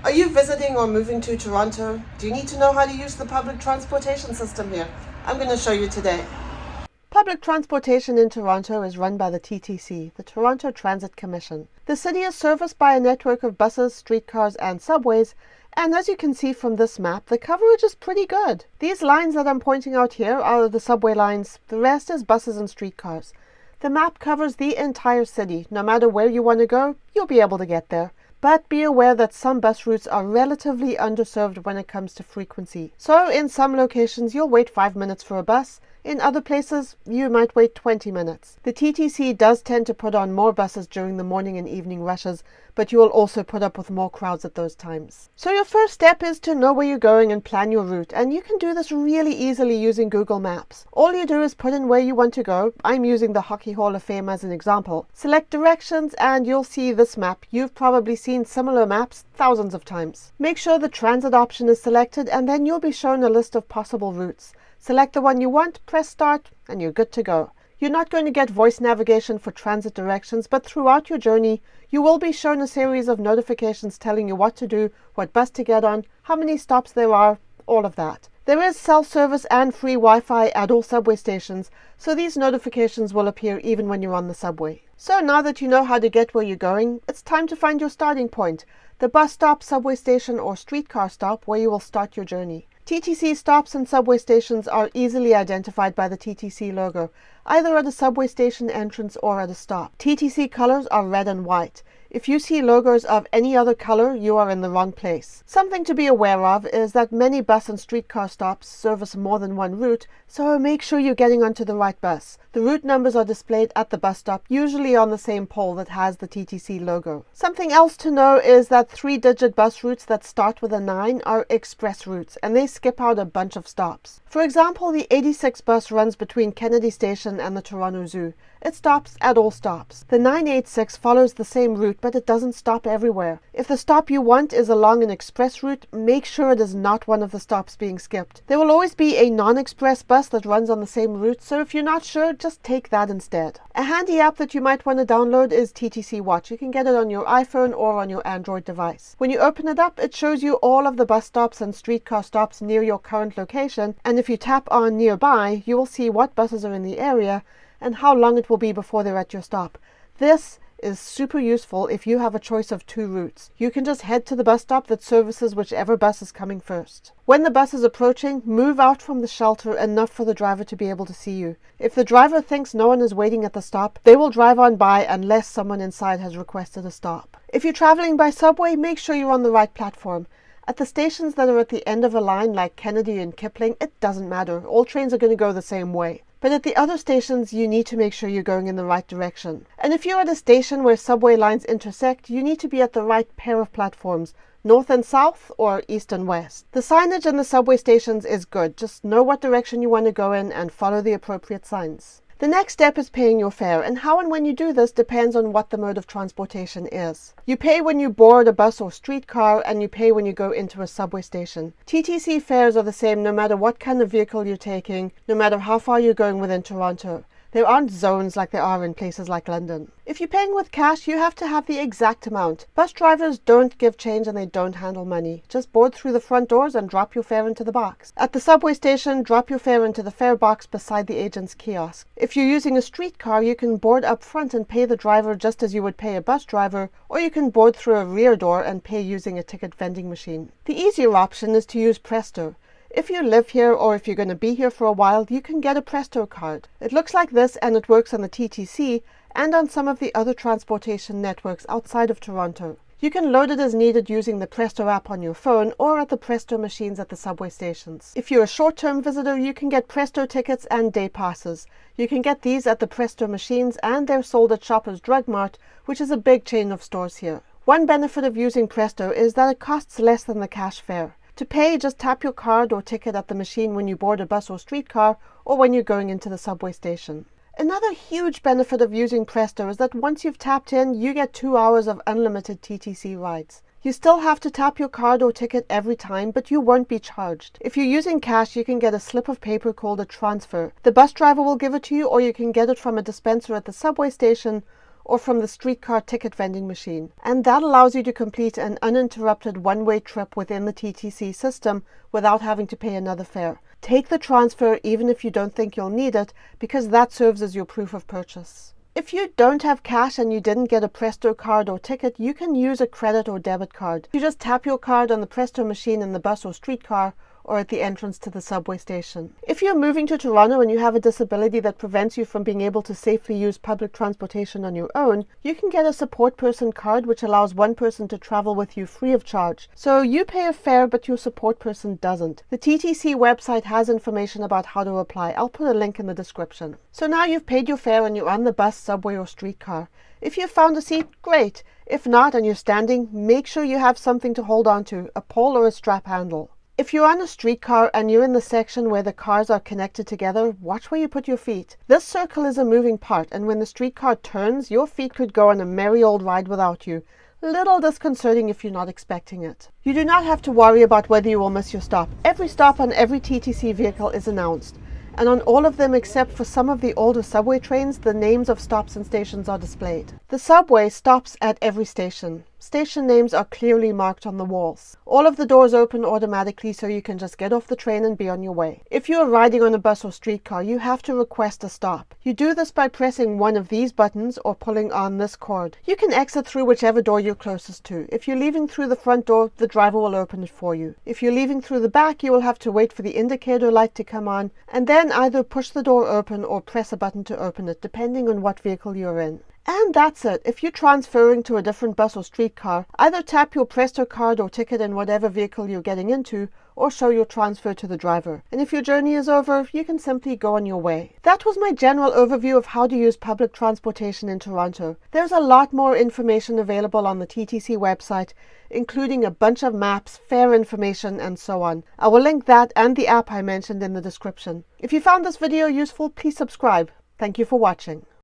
Are you visiting or moving to Toronto? Do you need to know how to use the public transportation system here? I'm going to show you today. Public transportation in Toronto is run by the TTC, the Toronto Transit Commission. The city is serviced by a network of buses, streetcars and subways, and as you can see from this map, the coverage is pretty good. These lines that I'm pointing out here are the subway lines, the rest is buses and streetcars. The map covers the entire city. No matter where you want to go, you'll be able to get there. But be aware that some bus routes are relatively underserved when it comes to frequency. So in some locations you'll wait 5 minutes for a bus. In other places, you might wait 20 minutes. The TTC does tend to put on more buses during the morning and evening rushes, but you will also put up with more crowds at those times. So your first step is to know where you're going and plan your route, and you can do this really easily using Google Maps. All you do is put in where you want to go. I'm using the Hockey Hall of Fame as an example. Select directions and you'll see this map. You've probably seen similar maps thousands of times. Make sure the transit option is selected and then you'll be shown a list of possible routes. Select the one you want, press start, and you're good to go. You're not going to get voice navigation for transit directions, but throughout your journey, you will be shown a series of notifications telling you what to do, what bus to get on, how many stops there are, all of that. There is cell service and free Wi-Fi at all subway stations, so these notifications will appear even when you're on the subway. So now that you know how to get where you're going, it's time to find your starting point, the bus stop, subway station, or streetcar stop where you will start your journey. TTC stops and subway stations are easily identified by the TTC logo, either at a subway station entrance or at a stop. TTC colors are red and white. If you see logos of any other color, you are in the wrong place. Something to be aware of is that many bus and streetcar stops service more than one route, so make sure you're getting onto the right bus. The route numbers are displayed at the bus stop, usually on the same pole that has the TTC logo. Something else to know is that 3-digit bus routes that start with a 9 are express routes, and they skip out a bunch of stops. For example, the 86 bus runs between Kennedy Station and the Toronto Zoo. It stops at all stops. The 986 follows the same route, but it doesn't stop everywhere. If the stop you want is along an express route, make sure it is not one of the stops being skipped. There will always be a non-express bus that runs on the same route, so if you're not sure, just take that instead. A handy app that you might want to download is TTC Watch. You can get it on your iPhone or on your Android device. When you open it up, it shows you all of the bus stops and streetcar stops near your current location, and if you tap on nearby, you will see what buses are in the area and how long it will be before they're at your stop. This is super useful if you have a choice of 2 routes. You can just head to the bus stop that services whichever bus is coming first. When the bus is approaching, move out from the shelter enough for the driver to be able to see you. If the driver thinks no one is waiting at the stop, they will drive on by unless someone inside has requested a stop. If you're traveling by subway, make sure you're on the right platform. At the stations that are at the end of a line like Kennedy and Kipling, it doesn't matter. All trains are going to go the same way. But at the other stations, you need to make sure you're going in the right direction. And if you're at a station where subway lines intersect, you need to be at the right pair of platforms, north and south or east and west. The signage in the subway stations is good. Just know what direction you want to go in and follow the appropriate signs. The next step is paying your fare, and how and when you do this depends on what the mode of transportation is. You pay when you board a bus or streetcar, and you pay when you go into a subway station. TTC fares are the same no matter what kind of vehicle you're taking, no matter how far you're going within Toronto. There aren't zones like there are in places like London. If you're paying with cash, you have to have the exact amount. Bus drivers don't give change and they don't handle money. Just board through the front doors and drop your fare into the box. At the subway station, drop your fare into the fare box beside the agent's kiosk. If you're using a streetcar, you can board up front and pay the driver just as you would pay a bus driver, or you can board through a rear door and pay using a ticket vending machine. The easier option is to use PRESTO. If you live here or if you're going to be here for a while, you can get a PRESTO card. It looks like this and it works on the TTC and on some of the other transportation networks outside of Toronto. You can load it as needed using the PRESTO app on your phone or at the PRESTO machines at the subway stations. If you're a short-term visitor, you can get PRESTO tickets and day passes. You can get these at the PRESTO machines and they're sold at Shoppers Drug Mart, which is a big chain of stores here. One benefit of using PRESTO is that it costs less than the cash fare. To pay, just tap your card or ticket at the machine when you board a bus or streetcar or when you're going into the subway station. Another huge benefit of using PRESTO is that once you've tapped in, you get 2 hours of unlimited TTC rides. You still have to tap your card or ticket every time, but you won't be charged. If you're using cash, you can get a slip of paper called a transfer. The bus driver will give it to you, or you can get it from a dispenser at the subway station, or from the streetcar ticket vending machine. And that allows you to complete an uninterrupted one-way trip within the TTC system without having to pay another fare. Take the transfer even if you don't think you'll need it, because that serves as your proof of purchase. If you don't have cash and you didn't get a PRESTO card or ticket, you can use a credit or debit card. You just tap your card on the PRESTO machine in the bus or streetcar, or at the entrance to the subway station. If you're moving to Toronto and you have a disability that prevents you from being able to safely use public transportation on your own, you can get a support person card which allows one person to travel with you free of charge. So you pay a fare but your support person doesn't. The TTC website has information about how to apply. I'll put a link in the description. So now you've paid your fare and you're on the bus, subway or streetcar. If you've found a seat, great. If not and you're standing, make sure you have something to hold on to, a pole or a strap handle. If you're on a streetcar and you're in the section where the cars are connected together, watch where you put your feet. This circle is a moving part, and when the streetcar turns, your feet could go on a merry old ride without you. Little disconcerting if you're not expecting it. You do not have to worry about whether you will miss your stop. Every stop on every TTC vehicle is announced, and on all of them except for some of the older subway trains, the names of stops and stations are displayed. The subway stops at every station. Station names are clearly marked on the walls. All of the doors open automatically so you can just get off the train and be on your way. If you are riding on a bus or streetcar, you have to request a stop. You do this by pressing one of these buttons or pulling on this cord. You can exit through whichever door you're closest to. If you're leaving through the front door, the driver will open it for you. If you're leaving through the back, you will have to wait for the indicator light to come on and then either push the door open or press a button to open it, depending on what vehicle you're in. And that's it. If you're transferring to a different bus or streetcar, either tap your PRESTO card or ticket in whatever vehicle you're getting into, or show your transfer to the driver. And if your journey is over, you can simply go on your way. That was my general overview of how to use public transportation in Toronto. There's a lot more information available on the TTC website, including a bunch of maps, fare information, and so on. I will link that and the app I mentioned in the description. If you found this video useful, please subscribe. Thank you for watching.